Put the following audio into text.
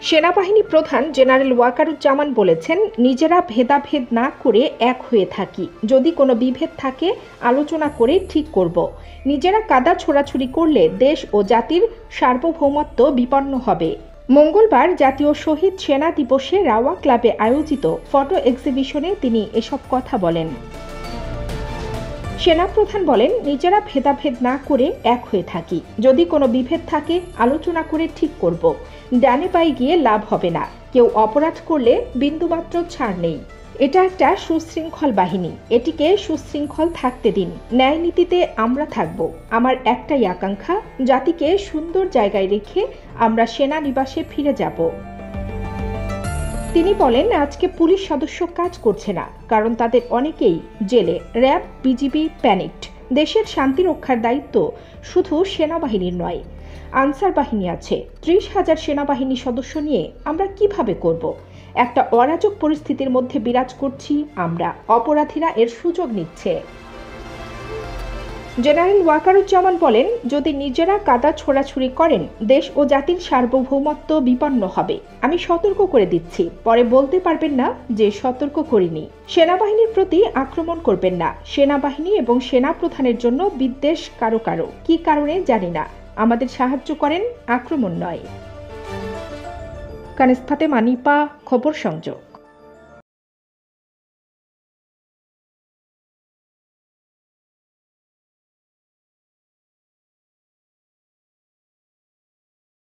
সেনাবাহিনী প্রধান জেনারেল ওয়াকারুজ্জামান বলেছেন, নিজেরা ভেদাভেদ না করে এক হয়ে থাকি। যদি কোনো বিভেদ থাকে আলোচনা করে ঠিক করব। নিজেরা কাদা ছোড়াছুড়ি করলে দেশ ও জাতির সার্বভৌমত্ব বিপন্ন হবে। মঙ্গলবার জাতীয় শহীদ সেনা দিবসে রাওয়া ক্লাবে আয়োজিত ফটো এক্সিবিশনে তিনি এসব কথা বলেন। সেনাপ্রধান বলেন, নিজেরা ভেদাভেদ না করে এক হয়ে থাকি। যদি কোনো বিভেদ থাকে আলোচনা করে ঠিক করব। ডানে পায়ে গিয়ে লাভ হবে না। কেউ অপরাধ করলে বিন্দুমাত্র ছাড় নেই। এটা একটা সুশৃঙ্খল বাহিনী, এটিকে সুশৃঙ্খল থাকতে দিন। ন্যায় নীতিতে আমরা থাকব। আমার একটাই আকাঙ্ক্ষা, জাতিকে সুন্দর জায়গায় রেখে আমরা সেনানিবাসে ফিরে যাব। তিনি বলেন, আজকে পুলিশ সদস্য কাজ করছে না, কারণ তাদের অনেকেই জেলে। RAB, BGB panicked. দেশের শান্তি রক্ষার দায়িত্ব শুধু সেনাবাহিনীর নয়, আনসার বাহিনী আছে। 30,000 সেনাবাহিনী সদস্য নিয়ে আমরা কিভাবে করব? একটা অরাজক পরিস্থিতির মধ্যে বিরাজ করছি আমরা। অপরাধীরা এর সুযোগ নিচ্ছে। জেনারেল ওয়াকারুজ্জামান বলেন, যদি নিজেরা কাদা ছোড়াছুড়ি করেন দেশ ও জাতির সার্বভৌমত্ব বিপন্ন হবে। আমি সতর্ক করে দিচ্ছি, পরে বলতে পারবেন না যে সতর্ক করিনি। সেনাবাহিনীর প্রতি আক্রমণ করবেন না। সেনাবাহিনী এবং সেনাপ্রধানের জন্য বিদ্বেষ কারো কারো কি কারণে জানি না। আমাদের সাহায্য করেন, আক্রমণ নয়। কানিজ ফাতেমা, নিপা, খবর সংযোগ।